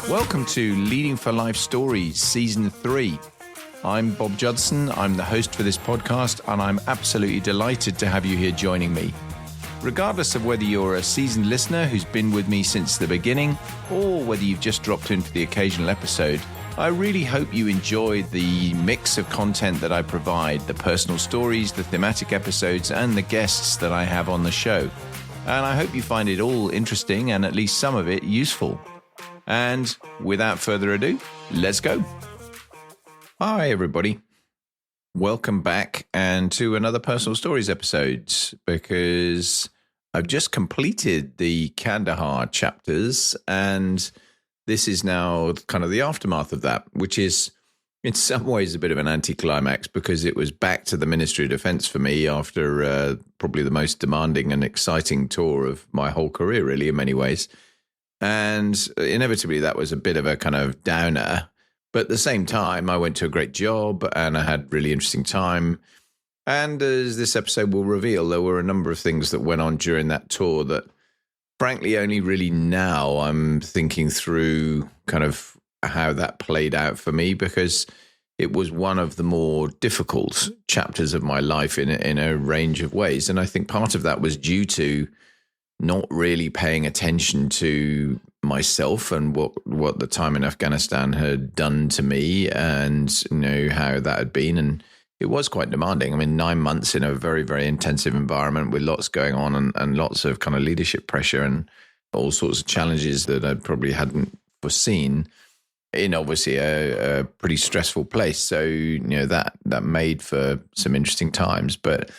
Welcome to Leading for Life Stories, Season 3. I'm Bob Judson, I'm the host for this podcast, and I'm absolutely delighted to have you here joining me. Regardless of whether you're a seasoned listener who's been with me since the beginning, or whether you've just dropped in for the occasional episode, I really hope you enjoy the mix of content that I provide, the personal stories, the thematic episodes, and the guests that I have on the show. And I hope you find it all interesting and at least some of it useful. And without further ado, let's go. Hi, everybody. Welcome back and to another Personal Stories episode, because I've just completed the Kandahar chapters, and this is now kind of the aftermath of that, which is in some ways a bit of an anticlimax, because it was back to the Ministry of Defence for me after probably the most demanding and exciting tour of my whole career, really, in many ways. And inevitably, that was a bit of a kind of downer. But at the same time, I went to a great job and I had really interesting time. And as this episode will reveal, there were a number of things that went on during that tour that, frankly, only really now I'm thinking through kind of how that played out for me, because it was one of the more difficult chapters of my life in a range of ways. And I think part of that was due to not really paying attention to myself and what the time in Afghanistan had done to me, and how that had been. And it was quite demanding. I mean, 9 months in a very, very intensive environment with lots going on and lots of kind of leadership pressure and all sorts of challenges that I probably hadn't foreseen in obviously a pretty stressful place. So, that made for some interesting times, but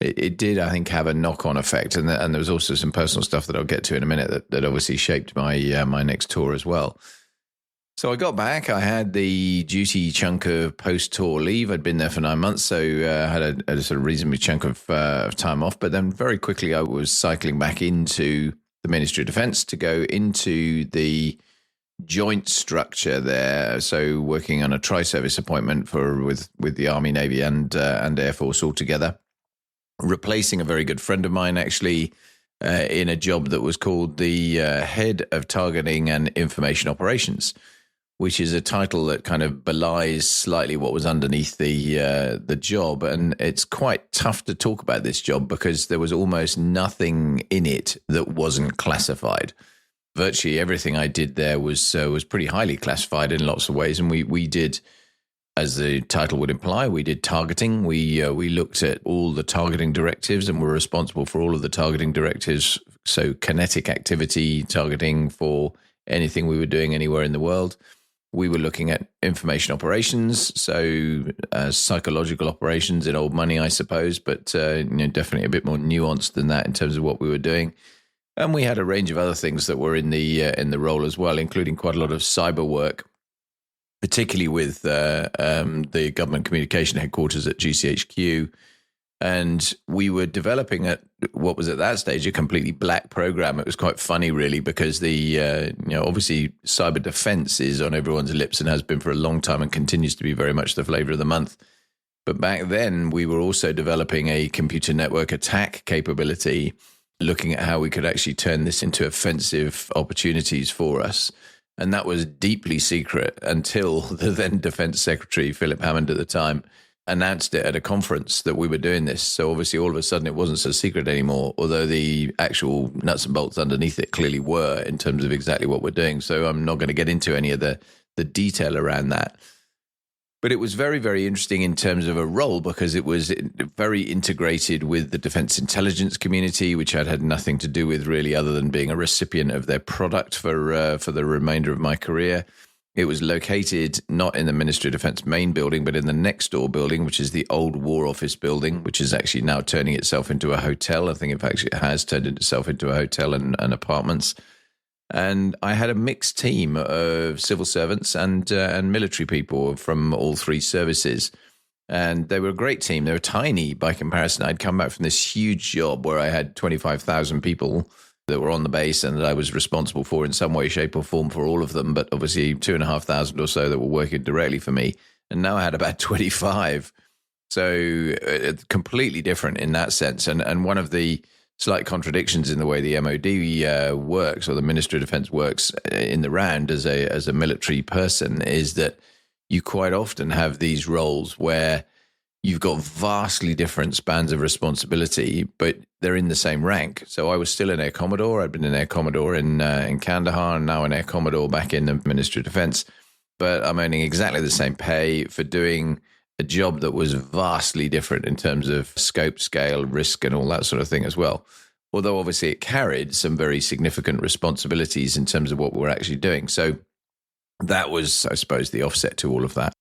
it did, I think, have a knock-on effect, and there was also some personal stuff that I'll get to in a minute that obviously shaped my next tour as well. So I got back. I had the duty chunk of post-tour leave. I'd been there for 9 months, so I had a sort of reasonable chunk of time off. But then very quickly, I was cycling back into the Ministry of Defence to go into the joint structure there. So working on a tri-service appointment with the Army, Navy, and Air Force all together. Replacing a very good friend of mine, actually, in a job that was called the Head of Targeting and Information Operations, which is a title that kind of belies slightly what was underneath the job. And it's quite tough to talk about this job because there was almost nothing in it that wasn't classified. Virtually everything I did there was pretty highly classified in lots of ways, and we did, as the title would imply, we did targeting. We looked at all the targeting directives and were responsible for all of the targeting directives. So kinetic activity targeting for anything we were doing anywhere in the world. We were looking at information operations, so psychological operations in old money, I suppose, but definitely a bit more nuanced than that in terms of what we were doing. And we had a range of other things that were in the role as well, including quite a lot of cyber work, particularly with the government communication headquarters at GCHQ. And we were developing what was at that stage a completely black program. It was quite funny, really, because obviously cyber defense is on everyone's lips and has been for a long time and continues to be very much the flavor of the month. But back then, we were also developing a computer network attack capability, looking at how we could actually turn this into offensive opportunities for us. And that was deeply secret until the then Defense Secretary, Philip Hammond at the time, announced it at a conference that we were doing this. So obviously all of a sudden it wasn't so secret anymore, although the actual nuts and bolts underneath it clearly were in terms of exactly what we're doing. So I'm not going to get into any of the detail around that. But it was very, very interesting in terms of a role, because it was very integrated with the defense intelligence community, which I'd had nothing to do with really other than being a recipient of their product for the remainder of my career. It was located not in the Ministry of Defence main building, but in the next door building, which is the old War Office building, which is actually now turning itself into a hotel. I think it has turned itself into a hotel and apartments. And I had a mixed team of civil servants and military people from all three services. And they were a great team. They were tiny by comparison. I'd come back from this huge job where I had 25,000 people that were on the base and that I was responsible for in some way, shape or form for all of them. But obviously 2,500 or so that were working directly for me. And now I had about 25. So completely different in that sense. And one of the slight contradictions in the way the MOD works, or the Ministry of Defence works in the round as a military person, is that you quite often have these roles where you've got vastly different spans of responsibility, but they're in the same rank. So I was still an Air Commodore. I'd been an Air Commodore in Kandahar, and now an Air Commodore back in the Ministry of Defence. But I'm earning exactly the same pay for doing a job that was vastly different in terms of scope, scale, risk, and all that sort of thing as well. Although obviously it carried some very significant responsibilities in terms of what we're actually doing. So that was, I suppose, the offset to all of that.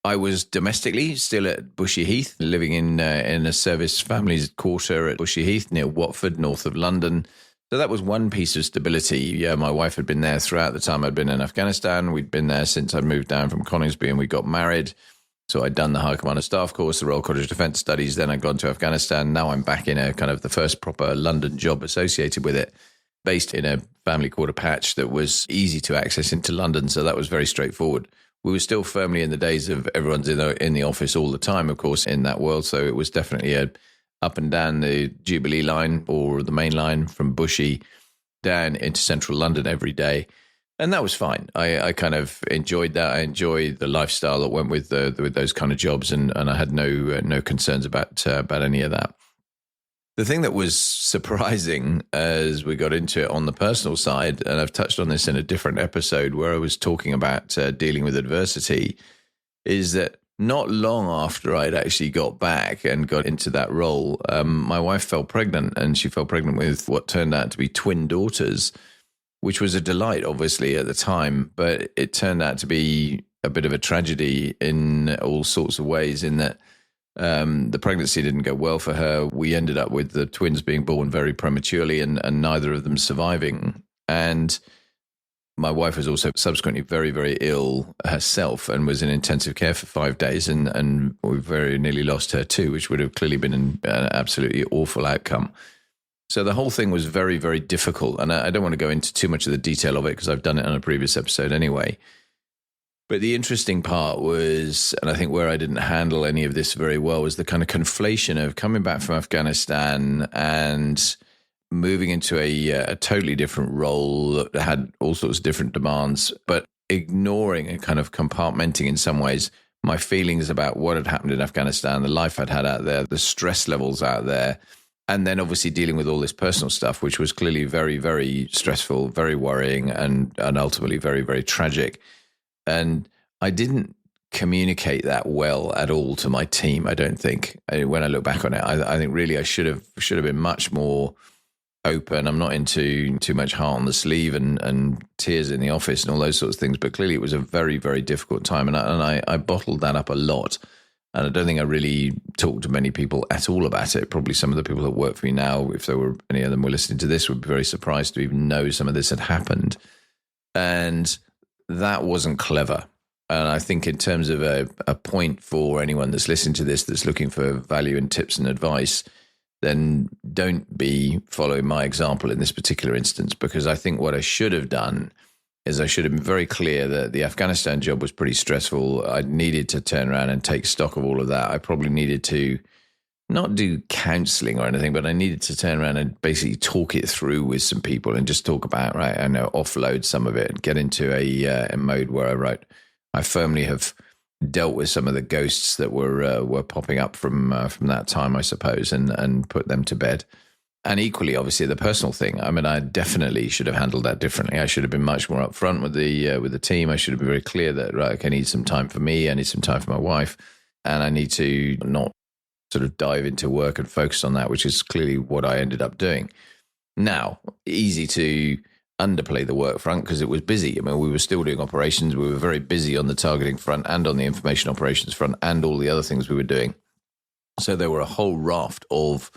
I was domestically still at Bushey Heath, living in a service family's quarter at Bushey Heath near Watford, north of London. So that was one piece of stability. Yeah, my wife had been there throughout the time I'd been in Afghanistan. We'd been there since I'd moved down from Coningsby and we got married. So I'd done the High Commander Staff course, the Royal College of Defence Studies. Then I'd gone to Afghanistan. Now I'm back in a kind of the first proper London job associated with it, based in a family quarter patch that was easy to access into London. So that was very straightforward. We were still firmly in the days of everyone's in the office all the time, of course, in that world. So it was definitely a up and down the Jubilee line or the main line from Bushey down into central London every day. And that was fine. I kind of enjoyed that. I enjoyed the lifestyle that went with those kind of jobs, and I had no concerns about any of that. The thing that was surprising as we got into it on the personal side, and I've touched on this in a different episode where I was talking about dealing with adversity, is that not long after I'd actually got back and got into that role, my wife fell pregnant, and she fell pregnant with what turned out to be twin daughters, which was a delight, obviously, at the time. But it turned out to be a bit of a tragedy in all sorts of ways, in that the pregnancy didn't go well for her. We ended up with the twins being born very prematurely and neither of them surviving. And my wife was also subsequently very, very ill herself and was in intensive care for 5 days. And we very nearly lost her too, which would have clearly been an absolutely awful outcome. So the whole thing was very, very difficult. And I don't want to go into too much of the detail of it because I've done it on a previous episode anyway. But the interesting part was, and I think where I didn't handle any of this very well, was the kind of conflation of coming back from Afghanistan and moving into a totally different role that had all sorts of different demands, but ignoring and kind of compartmenting in some ways my feelings about what had happened in Afghanistan, the life I'd had out there, the stress levels out there, and then obviously dealing with all this personal stuff, which was clearly very, very stressful, very worrying, and ultimately very, very tragic. And I didn't communicate that well at all to my team, I don't think. When I look back on it, I think really I should have been much more open. I'm not into too much heart on the sleeve and tears in the office and all those sorts of things, but clearly it was a very, very difficult time. And I bottled that up a lot. And I don't think I really talked to many people at all about it. Probably some of the people that work for me now, if there were any of them were listening to this, would be very surprised to even know some of this had happened. And that wasn't clever. And I think in terms of a point for anyone that's listening to this, that's looking for value and tips and advice, then don't be following my example in this particular instance, because I think what I should have done is I should have been very clear that the Afghanistan job was pretty stressful. I needed to turn around and take stock of all of that. I probably needed to not do counseling or anything, but I needed to turn around and basically talk it through with some people and just talk about, right, I know, offload some of it and get into a mode where I firmly have dealt with some of the ghosts that were popping up from that time, I suppose, and put them to bed. And equally, obviously, the personal thing. I mean, I definitely should have handled that differently. I should have been much more upfront with the team. I should have been very clear that, right, okay, I need some time for me. I need some time for my wife. And I need to not sort of dive into work and focus on that, which is clearly what I ended up doing. Now, easy to underplay the work front because it was busy. I mean, we were still doing operations. We were very busy on the targeting front and on the information operations front and all the other things we were doing. So there were a whole raft of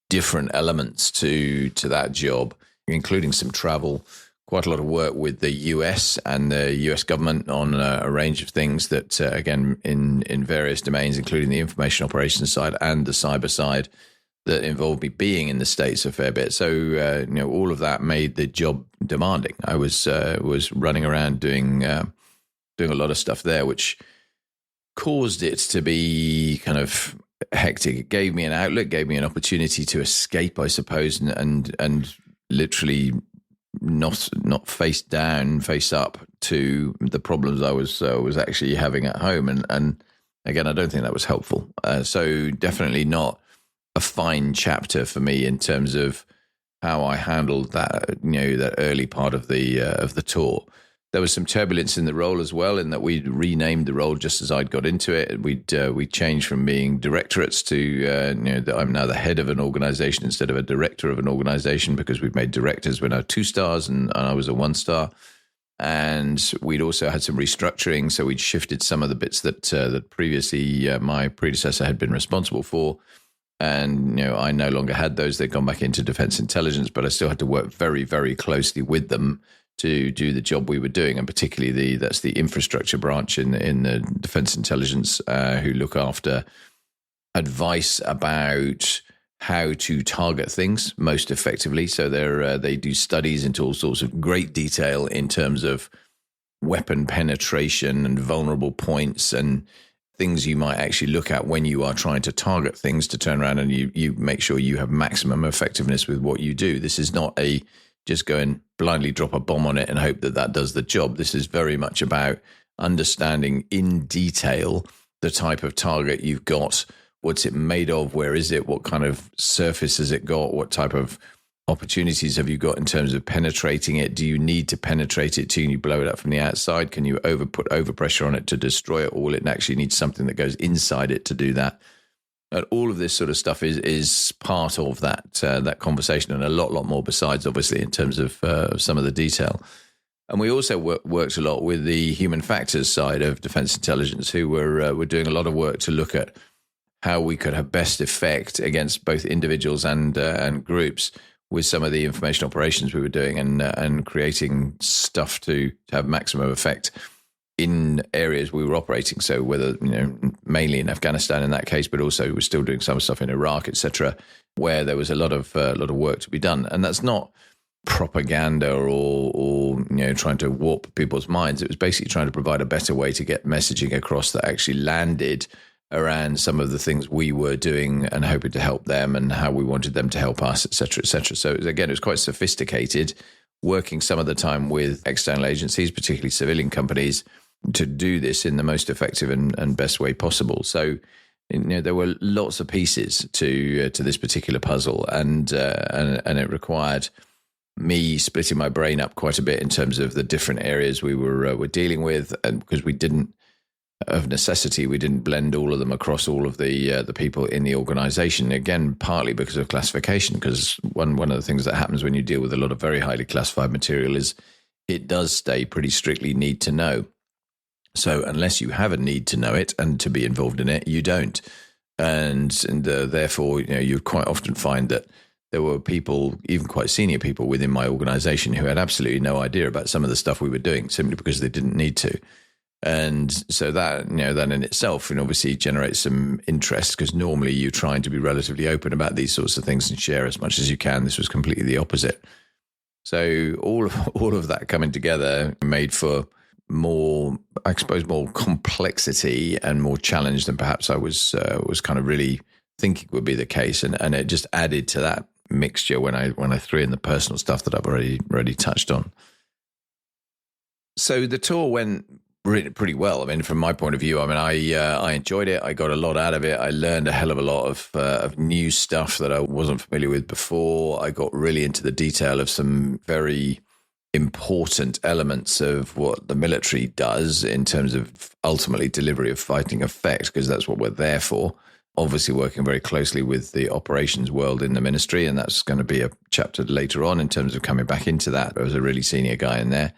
different elements to that job, including some travel, quite a lot of work with the US and the US government on a range of things that, again, in various domains, including the information operations side and the cyber side, that involved me being in the States a fair bit. So, all of that made the job demanding. I was running around doing a lot of stuff there, which caused it to be kind of hectic. It gave me an outlet, gave me an opportunity to escape, I suppose, and literally not face up to the problems I was actually having at home. And again, I don't think that was helpful. So definitely not a fine chapter for me in terms of how I handled that, that early part of the tour. There was some turbulence in the role as well, in that we renamed the role just as I'd got into it. We changed from being directorates to that I'm now the head of an organization instead of a director of an organization, because we've made directors. We're now 2 stars, and I was a 1 star. And we'd also had some restructuring, so we'd shifted some of the bits that previously my predecessor had been responsible for. And I no longer had those. They'd gone back into defense intelligence, but I still had to work very, very closely with them to do the job we were doing, and particularly that's the infrastructure branch in the defense intelligence, who look after advice about how to target things most effectively. So they do studies into all sorts of great detail in terms of weapon penetration and vulnerable points and things you might actually look at when you are trying to target things, to turn around and you make sure you have maximum effectiveness with what you do. This is not a just go and blindly drop a bomb on it and hope that does the job. This is very much about understanding in detail the type of target you've got. What's it made of? Where is it? What kind of surface has it got? What type of opportunities have you got in terms of penetrating it? Do you need to penetrate it? Can you blow it up from the outside? Can you put overpressure on it to destroy it? Or it actually needs something that goes inside it to do that? And all of this sort of stuff is part of that conversation, and a lot more besides, obviously, in terms of some of the detail. And we also worked a lot with the human factors side of defense intelligence, who were doing a lot of work to look at how we could have best effect against both individuals and groups with some of the information operations we were doing, and creating stuff to have maximum effect in areas we were operating. So whether, mainly in Afghanistan in that case, but also we're still doing some stuff in Iraq, etc., where there was a lot of work to be done. And that's not propaganda or trying to warp people's minds. It was basically trying to provide a better way to get messaging across that actually landed around some of the things we were doing and hoping to help them, and how we wanted them to help us, etc., etc. So again, it was quite sophisticated, working some of the time with external agencies, particularly civilian companies, to do this in the most effective and best way possible. So there were lots of pieces to this particular puzzle, and it required me splitting my brain up quite a bit in terms of the different areas we were dealing with, and because we didn't blend all of them across all of the people in the organization. Again, partly because of classification, because one of the things that happens when you deal with a lot of very highly classified material is it does stay pretty strictly need to know. So unless you have a need to know it and to be involved in it, you don't. And therefore, you quite often find that there were people, even quite senior people within my organization, who had absolutely no idea about some of the stuff we were doing, simply because they didn't need to. And so that, that in itself, obviously generates some interest, because normally you're trying to be relatively open about these sorts of things and share as much as you can. This was completely the opposite. So all of that coming together made for more complexity and more challenge than perhaps I was kind of really thinking would be the case. And it just added to that mixture when I threw in the personal stuff that I've already touched on. So the tour went really pretty well. I mean, from my point of view, I enjoyed it. I got a lot out of it. I learned a hell of a lot of new stuff that I wasn't familiar with before. I got really into the detail of some very important elements of what the military does in terms of ultimately delivery of fighting effect, because that's what we're there for. Obviously working very closely with the operations world in the ministry, and that's going to be a chapter later on in terms of coming back into that. There was a really senior guy in there.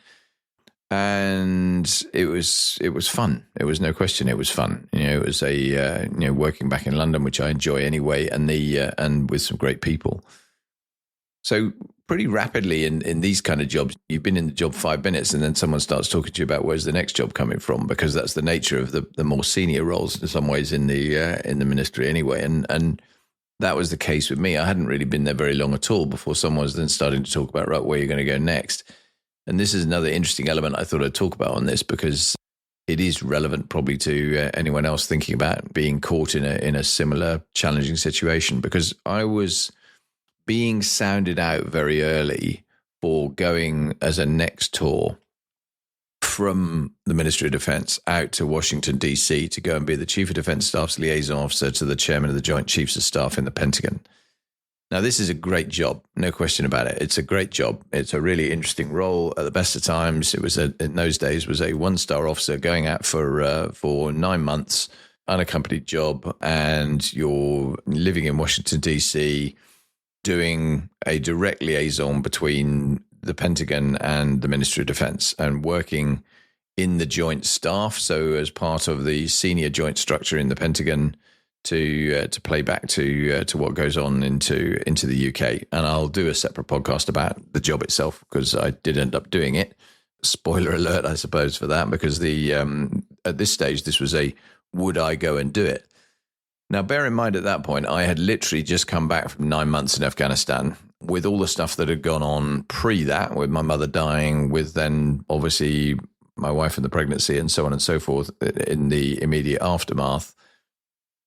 And it was fun. It was no question. It was fun. It was working back in London, which I enjoy anyway, and with some great people. So pretty rapidly in these kind of jobs, you've been in the job 5 minutes, and then someone starts talking to you about where's the next job coming from, because that's the nature of the more senior roles in some ways in the ministry anyway. And that was the case with me. I hadn't really been there very long at all before someone was then starting to talk about, right, where you're going to go next. And this is another interesting element I thought I'd talk about on this, because it is relevant probably to anyone else thinking about being caught in a similar challenging situation, because I was being sounded out very early for going as a next tour from the Ministry of Defence out to Washington, D.C. to go and be the Chief of Defence Staff's liaison officer to the Chairman of the Joint Chiefs of Staff in the Pentagon. Now, this is a great job, no question about it. It's a great job. It's a really interesting role. At the best of times, it was in those days was a one-star officer going out for 9 months, unaccompanied job, and you're living in Washington, D.C., doing a direct liaison between the Pentagon and the Ministry of Defence and working in the joint staff. So as part of the senior joint structure in the Pentagon to play back to what goes on into the UK. And I'll do a separate podcast about the job itself because I did end up doing it. Spoiler alert, I suppose, for that, because at this stage, this was a would I go and do it? Now, bear in mind at that point, I had literally just come back from 9 months in Afghanistan with all the stuff that had gone on pre that, with my mother dying, with then obviously my wife and the pregnancy and so on and so forth in the immediate aftermath.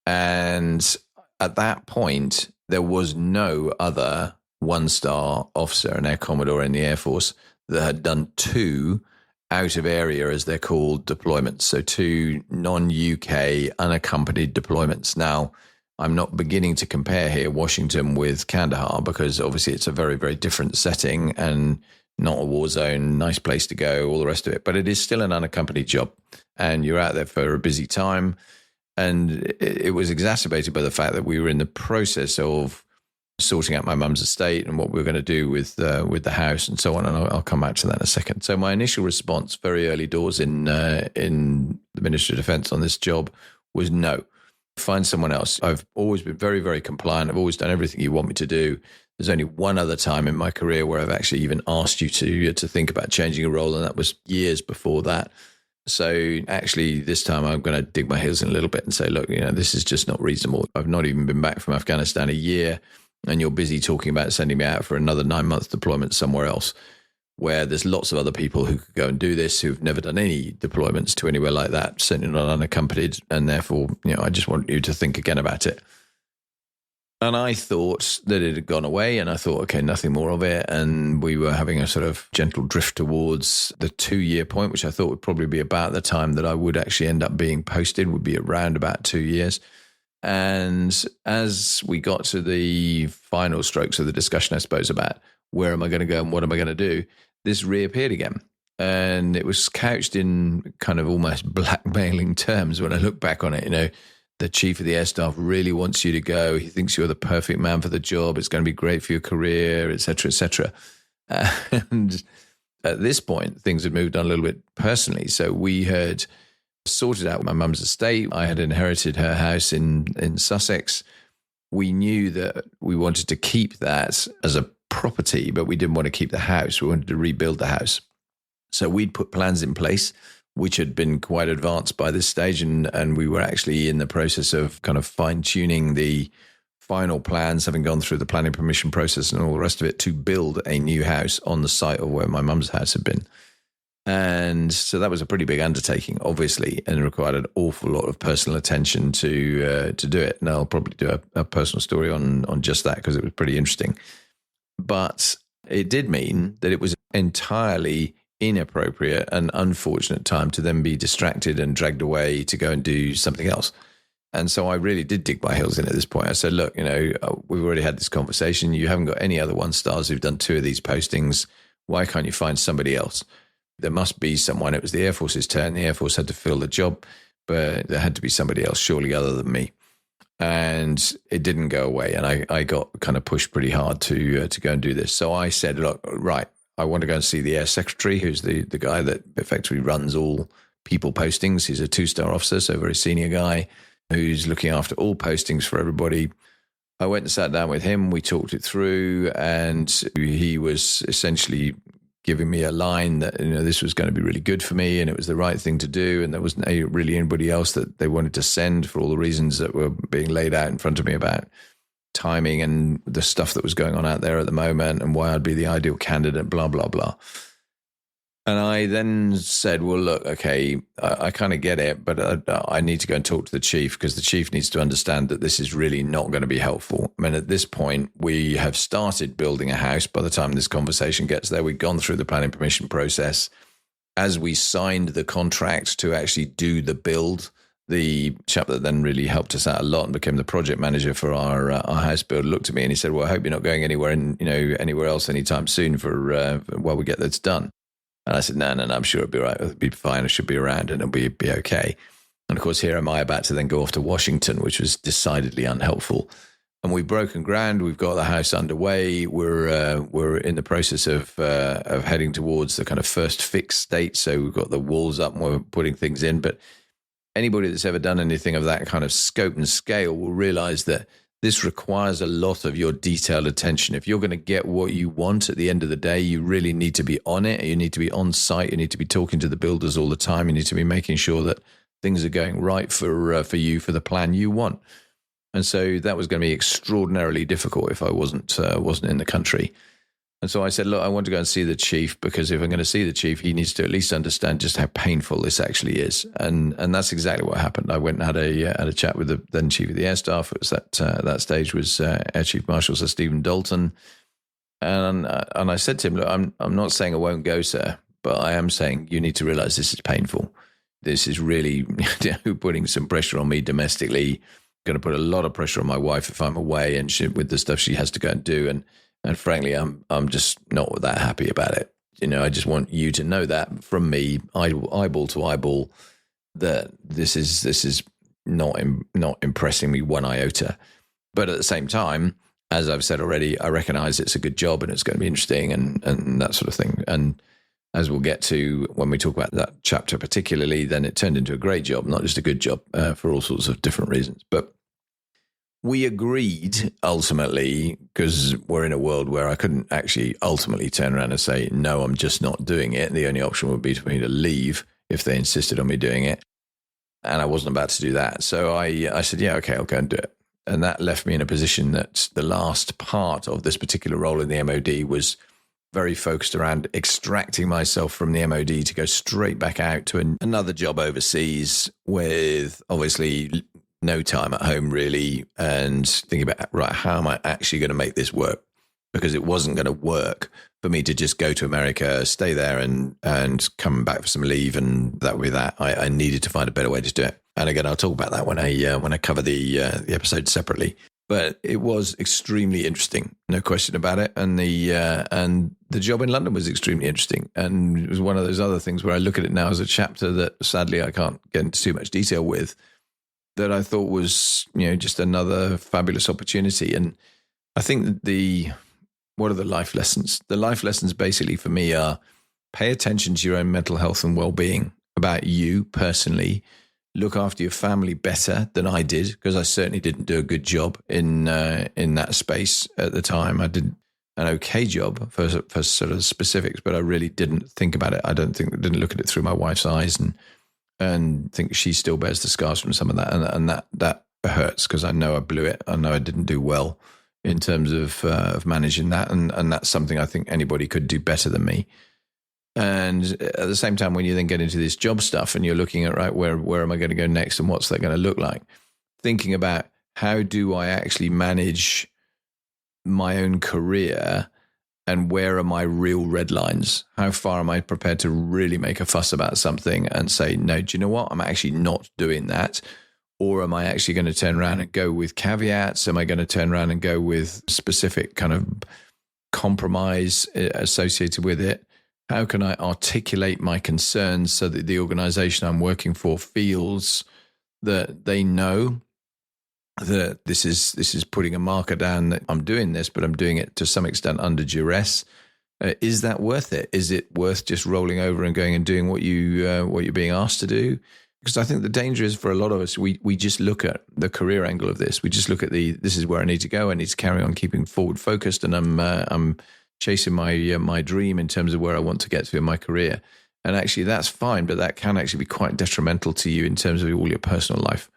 And at that point, there was no other one-star officer, an Air Commodore in the Air Force, that had done 2 out of area, as they're called, deployments. So 2 non-UK unaccompanied deployments. Now, I'm not beginning to compare here Washington with Kandahar, because obviously it's a very, very different setting and not a war zone, nice place to go, all the rest of it. But it is still an unaccompanied job, and you're out there for a busy time. And it was exacerbated by the fact that we were in the process of sorting out my mum's estate and what we were going to do with the house and so on. And I'll come back to that in a second. So my initial response, very early doors in the Ministry of Defence on this job, was no. Find someone else. I've always been very, very compliant. I've always done everything you want me to do. There's only one other time in my career where I've actually even asked you to think about changing a role, and that was years before that. So actually, this time I'm going to dig my heels in a little bit and say, look, this is just not reasonable. I've not even been back from Afghanistan a year, and you're busy talking about sending me out for another 9-month deployment somewhere else, where there's lots of other people who could go and do this, who've never done any deployments to anywhere like that, certainly not unaccompanied. And therefore, I just want you to think again about it. And I thought that it had gone away, and I thought, okay, nothing more of it. And we were having a sort of gentle drift towards the 2-year point, which I thought would probably be about the time that I would actually end up being posted, would be around about 2 years. And as we got to the final strokes of the discussion, I suppose, about where am I going to go and what am I going to do, this reappeared again. And it was couched in kind of almost blackmailing terms when I look back on it. The chief of the air staff really wants you to go. He thinks you're the perfect man for the job. It's going to be great for your career, et cetera, et cetera. And at this point, things had moved on a little bit personally. So we had sorted out my mum's estate. I had inherited her house in Sussex. We knew that we wanted to keep that as a property, but we didn't want to keep the house. We wanted to rebuild the house. So we'd put plans in place, which had been quite advanced by this stage. And we were actually in the process of kind of fine-tuning the final plans, having gone through the planning permission process and all the rest of it, to build a new house on the site of where my mum's house had been. And so that was a pretty big undertaking, obviously, and it required an awful lot of personal attention to do it. And I'll probably do a personal story on just that, because it was pretty interesting. But it did mean that it was entirely inappropriate and unfortunate time to then be distracted and dragged away to go and do something else. And so I really did dig my heels in at this point. I said, look, we've already had this conversation. You haven't got any other one-stars who've done 2 of these postings. Why can't you find somebody else? There must be someone. It was the Air Force's turn. The Air Force had to fill the job, but there had to be somebody else, surely, other than me. And it didn't go away. And I got kind of pushed pretty hard to go and do this. So I said, look, right, I want to go and see the Air Secretary, who's the guy that effectively runs all people postings. He's a 2-star officer, so a very senior guy who's looking after all postings for everybody. I went and sat down with him. We talked it through, and he was essentially giving me a line that this was going to be really good for me and it was the right thing to do, and there wasn't really anybody else that they wanted to send for all the reasons that were being laid out in front of me about timing and the stuff that was going on out there at the moment and why I'd be the ideal candidate, blah, blah, blah. And I then said, well, look, okay, I kind of get it, but I need to go and talk to the chief, because the chief needs to understand that this is really not going to be helpful. I mean, at this point, we have started building a house. By the time this conversation gets there, we've gone through the planning permission process. As we signed the contract to actually do the build, the chap that then really helped us out a lot and became the project manager for our house build looked at me and he said, well, I hope you're not going anywhere anywhere else anytime soon for while we get this done. And I said, no, I'm sure it'll be right. It'll be fine. I should be around and it'll be okay. And of course, here am I about to then go off to Washington, which was decidedly unhelpful. And we've broken ground. We've got the house underway. We're in the process of heading towards the kind of first fix state. So we've got the walls up and we're putting things in. But anybody that's ever done anything of that kind of scope and scale will realize that this requires a lot of your detailed attention. If you're going to get what you want at the end of the day, you really need to be on it. You need to be on site. You need to be talking to the builders all the time. You need to be making sure that things are going right for you, for the plan you want. And so that was going to be extraordinarily difficult if I wasn't in the country. And so I said, look, I want to go and see the chief, because if I'm going to see the chief, he needs to at least understand just how painful this actually is. And that's exactly what happened. I went and had a chat with the then chief of the air staff. It was that stage was Air Chief Marshal Sir Stephen Dalton. And I said to him, look, I'm not saying I won't go, sir, but I am saying you need to realize this is painful. This is really putting some pressure on me domestically, going to put a lot of pressure on my wife if I'm away and with the stuff she has to go and do. And frankly, I'm just not that happy about it. I just want you to know that from me, eyeball to eyeball, that this is not impressing me one iota. But at the same time, as I've said already, I recognize it's a good job and it's going to be interesting and that sort of thing. And as we'll get to when we talk about that chapter particularly, then it turned into a great job, not just a good job for all sorts of different reasons. But we agreed ultimately, because we're in a world where I couldn't actually ultimately turn around and say, no, I'm just not doing it. The only option would be for me to leave if they insisted on me doing it. And I wasn't about to do that. So I said, yeah, okay, I'll go and do it. And that left me in a position that the last part of this particular role in the MOD was very focused around extracting myself from the MOD to go straight back out to another job overseas with obviously no time at home really, and thinking about, right, how am I actually going to make this work? Because it wasn't going to work for me to just go to America, stay there and come back for some leave, and that would be that. I needed to find a better way to do it. And again, I'll talk about that when I cover the episode separately. But it was extremely interesting, no question about it. And the job in London was extremely interesting. And it was one of those other things where I look at it now as a chapter that sadly I can't get into too much detail with, that I thought was, just another fabulous opportunity. And I think that what are the life lessons? The life lessons basically for me are pay attention to your own mental health and well-being, about you personally. Look after your family better than I did, because I certainly didn't do a good job in that space at the time. I did an okay job for sort of specifics, but I really didn't think about it. I didn't look at it through my wife's eyes and think she still bears the scars from some of that. And that hurts, because I know I blew it. I know I didn't do well in terms of managing that. And that's something I think anybody could do better than me. And at the same time, when you then get into this job stuff and you're looking at, right, where am I going to go next and what's that going to look like? Thinking about, how do I actually manage my own career, and where are my real red lines? How far am I prepared to really make a fuss about something and say, no, do you know what? I'm actually not doing that. Or am I actually going to turn around and go with caveats? Am I going to turn around and go with specific kind of compromise associated with it? How can I articulate my concerns so that the organization I'm working for feels that they know that this is putting a marker down, that I'm doing this, but I'm doing it to some extent under duress? Is that worth it? Is it worth just rolling over and going and doing what you're being asked to do? Because I think the danger is, for a lot of us, we just look at the career angle of this. We just look at this is where I need to go. I need to carry on keeping forward focused, and I'm chasing my dream in terms of where I want to get to in my career. And actually that's fine, but that can actually be quite detrimental to you in terms of all your personal life.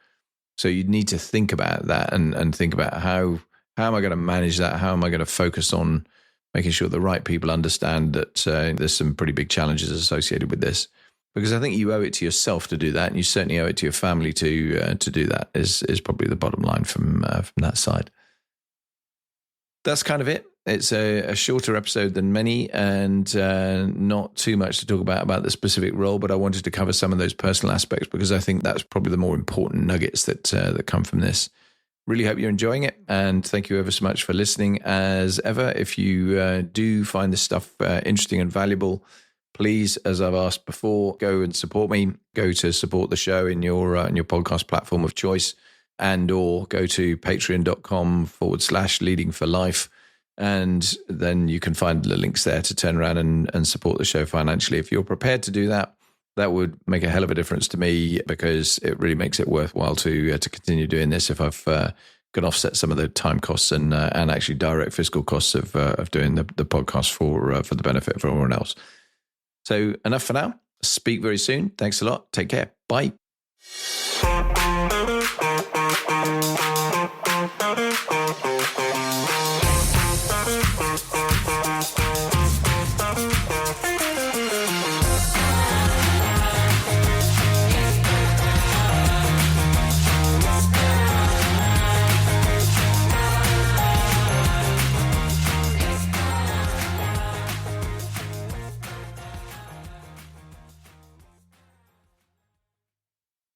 So you need to think about that and think about how am I going to manage that? How am I going to focus on making sure the right people understand that there's some pretty big challenges associated with this. Because I think you owe it to yourself to do that, and you certainly owe it to your family to do that. Is probably the bottom line from that side. That's kind of it. It's a shorter episode than many, and not too much to talk about the specific role. But I wanted to cover some of those personal aspects because I think that's probably the more important nuggets that come from this. Really hope you're enjoying it, and thank you ever so much for listening. As ever, if you do find this stuff interesting and valuable, please, as I've asked before, go and support me. Go to support the show in your podcast platform of choice, and or go to patreon.com/leading for life. And then you can find the links there to turn around and support the show financially. If you're prepared to do that, that would make a hell of a difference to me, because it really makes it worthwhile to continue doing this if I've can offset some of the time costs and actually direct fiscal costs of doing the podcast for the benefit of everyone else. So enough for now. Speak very soon. Thanks a lot. Take care. Bye.